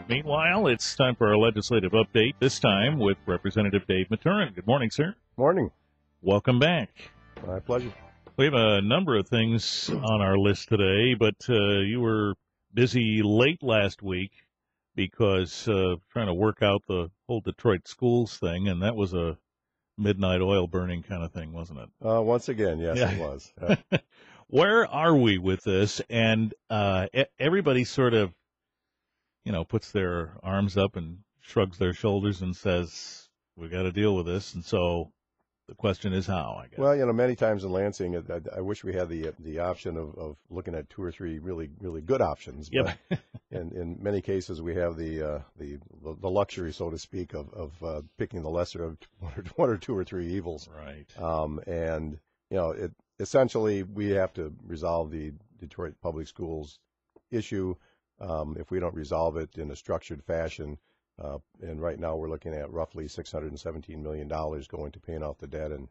Meanwhile, it's time for our legislative update, this time with Representative Dave Maturen. Good morning, sir. Morning. Welcome back. My pleasure. We have a number of things on our list today, but you were busy late last week because trying to work out the whole Detroit schools thing, and that was a midnight oil burning kind of thing, wasn't it? Once again, yes, Yeah. It was. Where are we with this? And everybody sort of, puts their arms up and shrugs their shoulders and says, we got to deal with this. And so the question is how, I guess. Well, many times in Lansing, I wish we had the option of looking at two or three really, really good options. But Yep. in many cases, we have the luxury, so to speak, of picking the lesser of one or two or three evils. Right. Essentially, we have to resolve the Detroit Public Schools issue. If we don't resolve it in a structured fashion, and right now we're looking at roughly $617 million going to paying off the debt and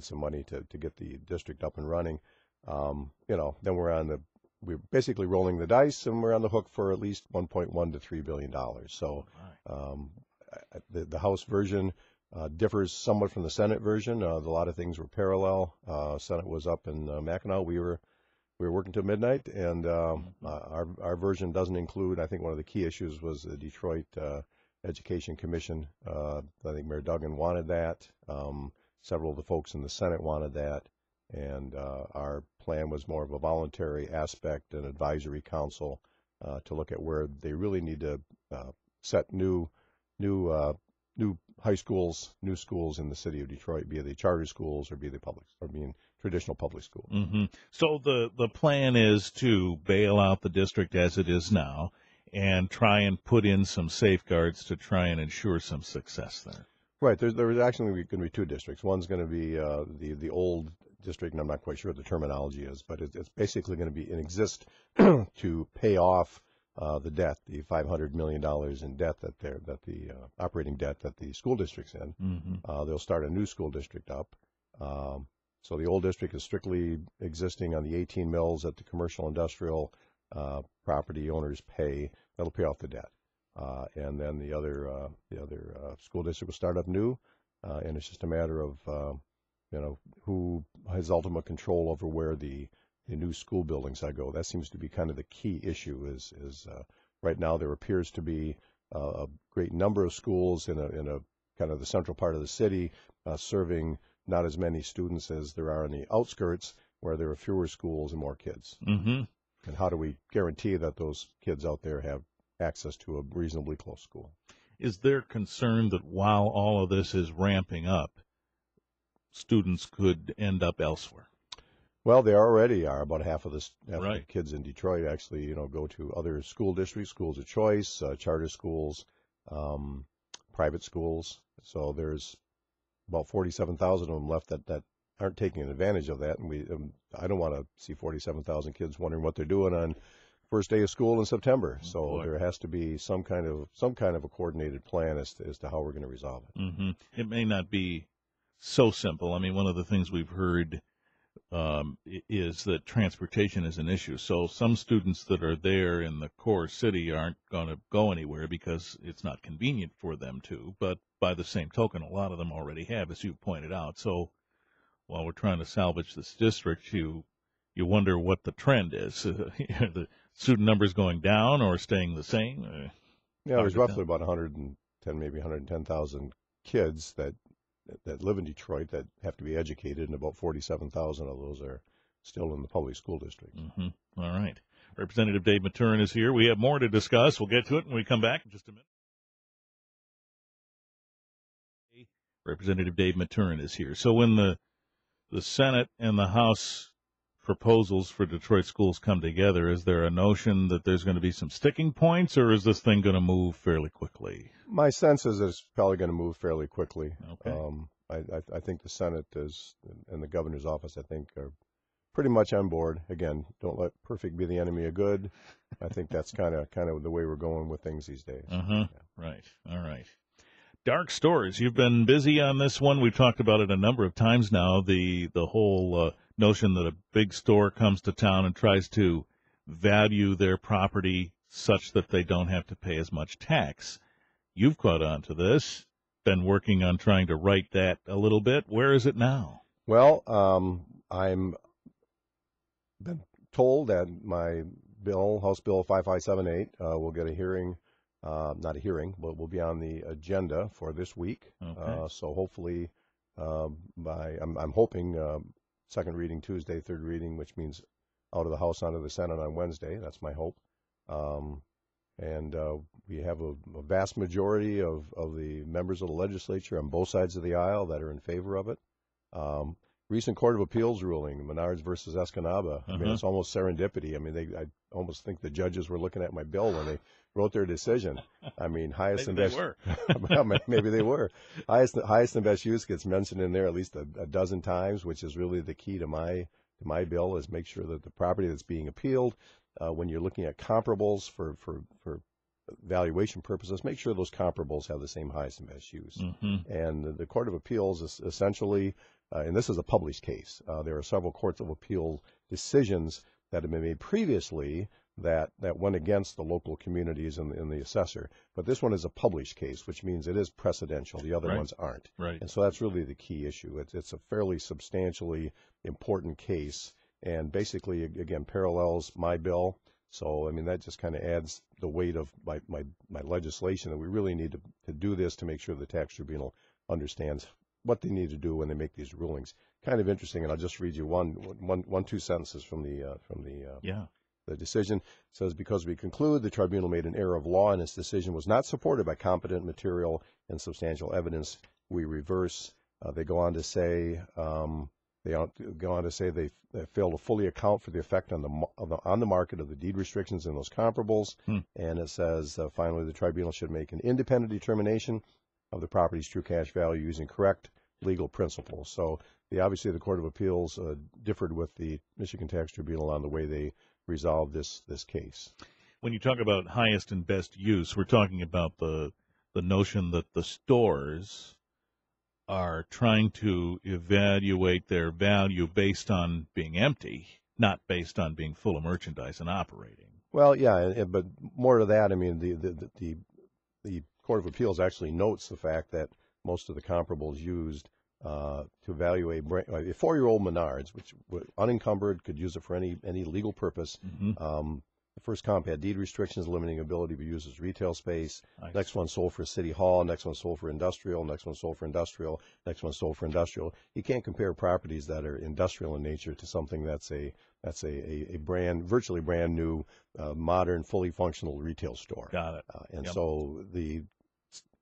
some money to get the district up and running, then we're basically rolling the dice, and we're on the hook for at least $1.1 to $3 billion. So the House version differs somewhat from the Senate version. A lot of things were parallel. Senate was up in Mackinac. We were working till midnight, and our version doesn't include, I think one of the key issues was the Detroit Education Commission. I think Mayor Duggan wanted that. Several of the folks in the Senate wanted that. And our plan was more of a voluntary aspect, an advisory council to look at where they really need to set new high schools, new schools in the city of Detroit, be they charter schools or be they traditional public schools. Mm-hmm. So the plan is to bail out the district as it is now and try and put in some safeguards to try and ensure some success there. Right. There's actually going to be two districts. One's going to be the old district, and I'm not quite sure what the terminology is, but it's basically going to be in exist to pay off the debt, the $500 million in debt that the operating debt that the school district's in. Mm-hmm. They'll start a new school district up. So the old district is strictly existing on the 18 mills that the commercial industrial property owners pay. That'll pay off the debt. And then the other school district will start up new, and it's just a matter of who has ultimate control over where the new school buildings go. That seems to be kind of the key issue. Is right now there appears to be a great number of schools in a kind of the central part of the city, serving not as many students as there are in the outskirts, where there are fewer schools and more kids. Mm-hmm. And how do we guarantee that those kids out there have access to a reasonably close school? Is there concern that while all of this is ramping up, students could end up elsewhere? Well, they already are. About half of the kids in Detroit actually, go to other school districts, schools of choice, charter schools, private schools. So there's about 47,000 of them left that aren't taking advantage of that. And I don't want to see 47,000 kids wondering what they're doing on first day of school in September. So there has to be some kind of a coordinated plan as to how we're going to resolve it. Mm-hmm. It may not be so simple. I mean, one of the things we've heard is that transportation is an issue. So some students that are there in the core city aren't going to go anywhere because it's not convenient for them to. But by the same token, a lot of them already have, as you pointed out. So while we're trying to salvage this district, you wonder what the trend is. The student numbers going down or staying the same? There's roughly about 110, maybe 110,000 kids that live in Detroit that have to be educated, and about 47,000 of those are still in the public school district. Mm-hmm. All right. Representative Dave Maturen is here. We have more to discuss. We'll get to it when we come back in just a minute. Representative Dave Maturen is here. So when the Senate and the House proposals for Detroit schools come together, is there a notion that there's going to be some sticking points, or is this thing going to move fairly quickly? My sense is it's probably going to move fairly quickly. Okay. I think the Senate and the governor's office, I think, are pretty much on board. Again, don't let perfect be the enemy of good. I think that's kind of the way we're going with things these days. Yeah. Right. All right. Dark stores. You've been busy on this one. We've talked about it a number of times now. The whole notion that a big store comes to town and tries to value their property such that they don't have to pay as much tax. You've caught on to this, been working on trying to right that a little bit. Where is it now? Well, I'm been told that my bill, House Bill 5578, will get a hearing, not a hearing, but will be on the agenda for this week. Okay. So hopefully, I'm hoping second reading Tuesday, third reading, which means out of the House onto the Senate on Wednesday. That's my hope. And we have a vast majority of the members of the legislature on both sides of the aisle that are in favor of it. Recent Court of Appeals ruling, Menards versus Escanaba. I mean, it's almost serendipity. I mean, I almost think the judges were looking at my bill when they wrote their decision. I mean, highest and best. Maybe they were. Highest and best use gets mentioned in there at least a dozen times, which is really the key to my bill, is make sure that the property that's being appealed, when you're looking at comparables for valuation purposes, make sure those comparables have the same highest and best use. And the Court of Appeals is essentially, and this is a published case, there are several courts of appeal decisions that have been made previously that went against the local communities and the assessor. But this one is a published case, which means it is precedential. The other ones aren't. Right. And so that's really the key issue. It's a fairly substantially important case, and basically, again, parallels my bill. So, I mean, that just kind of adds the weight of my legislation, that we really need to do this to make sure the tax tribunal understands what they need to do when they make these rulings. Kind of interesting, and I'll just read you two sentences from the decision. It says, because we conclude the tribunal made an error of law and its decision was not supported by competent material and substantial evidence, we reverse. They go on to say they fail to fully account for the effect on the market of the deed restrictions in those comparables. And it says, finally, the tribunal should make an independent determination of the property's true cash value using correct legal principles. So obviously the Court of Appeals differed with the Michigan Tax Tribunal on the way they resolved this case. When you talk about highest and best use, we're talking about the notion that the stores are trying to evaluate their value based on being empty, not based on being full of merchandise and operating. Well, yeah, but more to that, I mean, the Court of Appeals actually notes the fact that most of the comparables used to evaluate a 4-year-old Menards, which unencumbered, could use it for any legal purpose. The first comp had deed restrictions limiting ability to be used as retail space. Next one sold for City Hall. Next one sold for industrial. Next one sold for industrial. Next one sold for industrial. You can't compare properties that are industrial in nature to something that's a virtually brand new, modern, fully functional retail store. Got it. And so the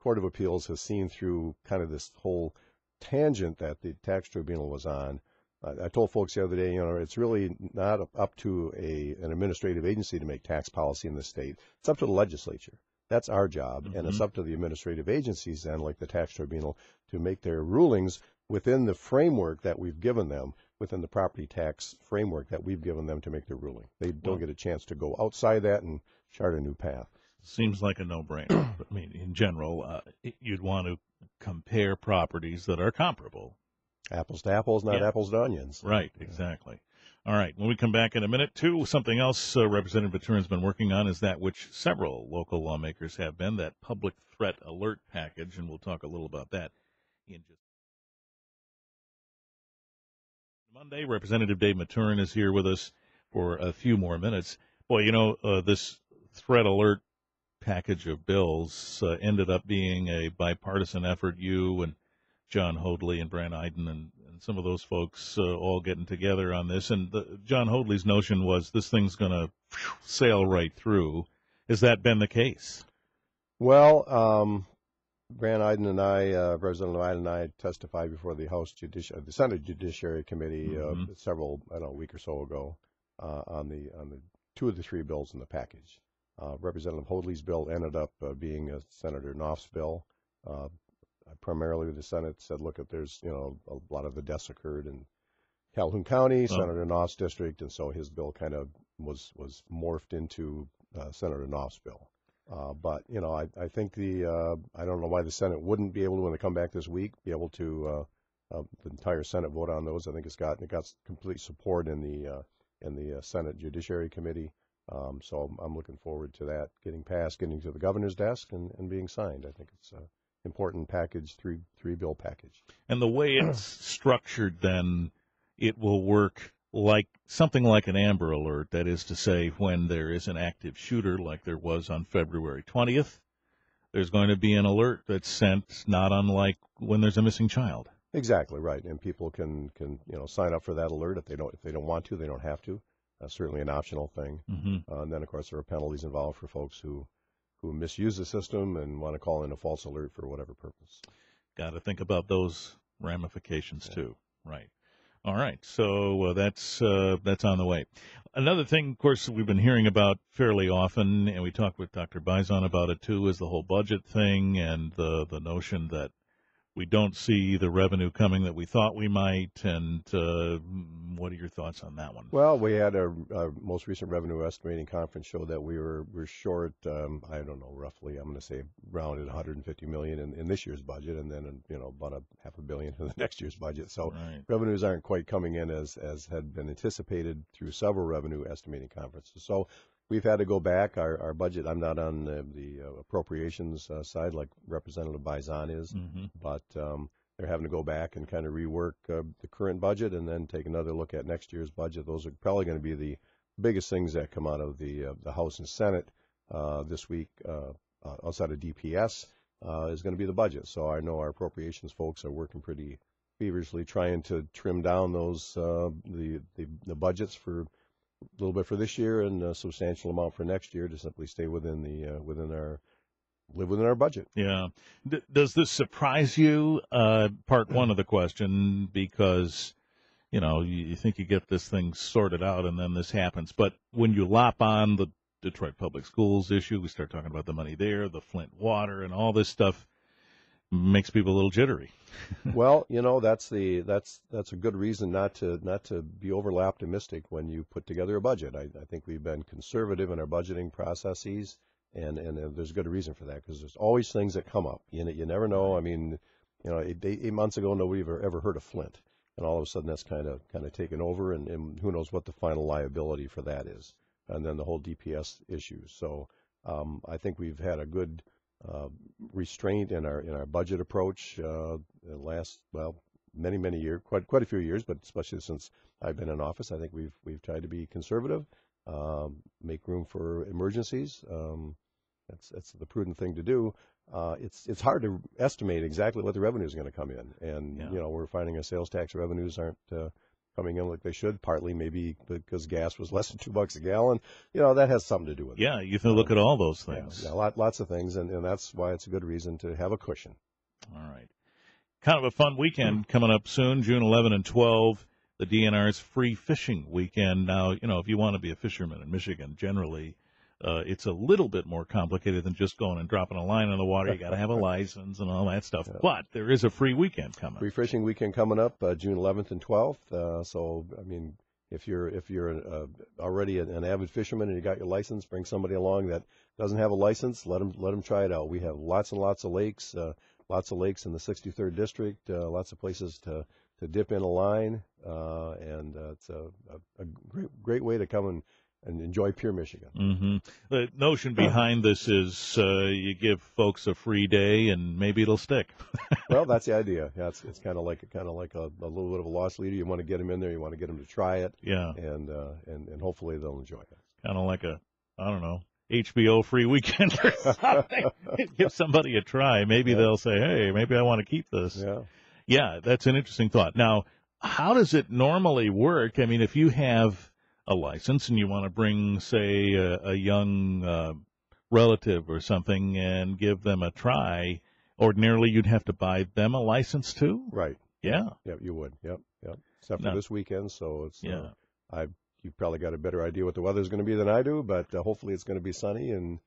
Court of Appeals has seen through kind of this whole tangent that the tax tribunal was on. I told folks the other day, it's really not up to an administrative agency to make tax policy in the state. It's up to the legislature. That's our job. And it's up to the administrative agencies then, like the tax tribunal, to make their rulings within the framework that we've given them, within the property tax framework that we've given them to make their ruling. They don't get a chance to go outside that and chart a new path. Seems like a no-brainer. I mean, in general, you'd want to compare properties that are comparable. Apples to apples, not apples to onions. Right, exactly. All right, when we come back in a minute, too, something else Representative Maturen's been working on is that which several local lawmakers have been, that public threat alert package, and we'll talk a little about that in just Monday. Representative Dave Maturen is here with us for a few more minutes. Boy, this threat alert package of bills ended up being a bipartisan effort. You and John Hoadley and Brant Iden and some of those folks all getting together on this. And John Hoadley's notion was this thing's going to sail right through. Has that been the case? Well, Brant Iden and I, Representative Iden and I, testified before the the Senate Judiciary Committee a week or so ago on the 2 of the 3 bills in the package. Representative Hoadley's bill ended up being Senator Knopf's bill. Primarily, the Senate said, look, there's, a lot of the deaths occurred in Calhoun County, Senator Knopf's district, and so his bill kind of was morphed into Senator Knopf's bill. But, I think I don't know why the Senate wouldn't be able to, when they come back this week, be able to, the entire Senate vote on those. I think it got complete support in the Senate Judiciary Committee. So I'm looking forward to that getting passed, getting to the governor's desk, and being signed. I think it's an important package, three bill package. And the way it's structured, then, it will work like something like an Amber Alert. That is to say, when there is an active shooter, like there was on February 20th, there's going to be an alert that's sent, not unlike when there's a missing child. Exactly right, and people can sign up for that alert if they don't want to, they don't have to. Certainly an optional thing. And then of course there are penalties involved for folks who misuse the system and want to call in a false alert for whatever purpose. Got to think about those ramifications too. Right. All right. So that's on the way. Another thing, of course, we've been hearing about fairly often, and we talked with Dr. Bison about it too, is the whole budget thing and the notion that we don't see the revenue coming that we thought we might. And what are your thoughts on that one? Well, we had our most recent revenue estimating conference show that we're short. I don't know, roughly. I'm going to say rounded 150 million in this year's budget, and then about a $500 million in the next year's budget. So revenues aren't quite coming in as had been anticipated through several revenue estimating conferences. So we've had to go back. Our budget, I'm not on the appropriations side like Representative Bison is, but they're having to go back and kind of rework the current budget and then take another look at next year's budget. Those are probably going to be the biggest things that come out of the House and Senate this week outside of DPS is going to be the budget. So I know our appropriations folks are working pretty feverishly trying to trim down those the budgets for a little bit for this year and a substantial amount for next year to simply stay within our budget. Yeah. Does this surprise you? Part one of the question, because you think you get this thing sorted out and then this happens. But when you lop on the Detroit Public Schools issue, we start talking about the money there, the Flint water, and all this stuff makes people a little jittery. Well, that's a good reason not to be overly optimistic when you put together a budget. I think we've been conservative in our budgeting processes, and there's a good reason for that because there's always things that come up. You never know. I mean, 8 months ago nobody ever heard of Flint, and all of a sudden that's kind of taken over, and who knows what the final liability for that is, and then the whole DPS issue. So I think we've had a good restraint in our budget approach the last many years, quite a few years, but especially since I've been in office, I think we've tried to be conservative, make room for emergencies. That's the prudent thing to do. It's hard to estimate exactly what the revenue is going to come in, and we're finding our sales tax revenues aren't coming in like they should, partly maybe because gas was less than $2 a gallon. That has something to do with it. Yeah, you can look at all those things. Yeah, lots of things, and that's why it's a good reason to have a cushion. All right. Kind of a fun weekend coming up soon, June 11 and 12, the DNR's free fishing weekend. Now, if you want to be a fisherman in Michigan, generally, it's a little bit more complicated than just going and dropping a line in the water. You got to have a license and all that stuff. Yeah. But there is a free weekend coming. Free fishing weekend coming up June 11th and 12th. So I mean, if you're already an avid fisherman and you got your license, bring somebody along that doesn't have a license. Let them try it out. We have lots and lots of lakes. Lots of lakes in the 63rd district. Lots of places to dip in a line, and it's a great way to come and enjoy pure Michigan. Mm-hmm. The notion behind this is you give folks a free day and maybe it'll stick. Well, that's the idea. Yeah, it's kind of like a little bit of a loss leader. You want to get them in there. You want to get them to try it. Yeah. And hopefully they'll enjoy it. Kind of like HBO free weekend or something. Give somebody a try. Maybe they'll say, hey, maybe I want to keep this. Yeah, that's an interesting thought. Now, how does it normally work? I mean, if you have a license and you want to bring, say, a young relative or something and give them a try, ordinarily you'd have to buy them a license too? Right. Yeah. Yep, you would. Yep. Except for this weekend, so it's you've probably got a better idea what the weather's going to be than I do, but hopefully it's going to be sunny and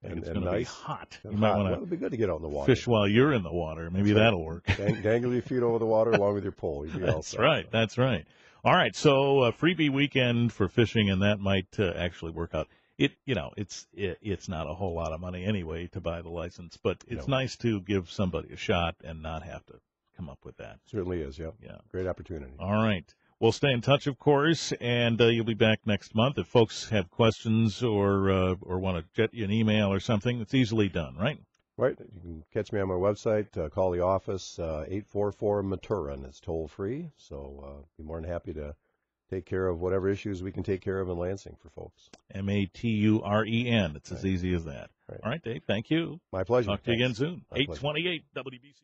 it's going to nice. be hot. You might want to. It'd be good to get out in the water. Fish while you're in the water. Maybe that'll work. Dangle your feet over the water along with your pole. That's right. That's right. All right. So freebie weekend for fishing, and that might actually work out. It's not a whole lot of money anyway to buy the license, but it's nice to give somebody a shot and not have to come up with that. Certainly is. Yeah. Great opportunity. All right. We'll stay in touch, of course, and you'll be back next month. If folks have questions or want to get you an email or something, it's easily done, right? Right. You can catch me on my website. Call the office, 844-Maturen. It's toll-free, so be more than happy to take care of whatever issues we can take care of in Lansing for folks. Maturen. It's as Right. easy as that. Right. All right, Dave, thank you. My pleasure. Talk to you again soon. My pleasure. 828 WBCK.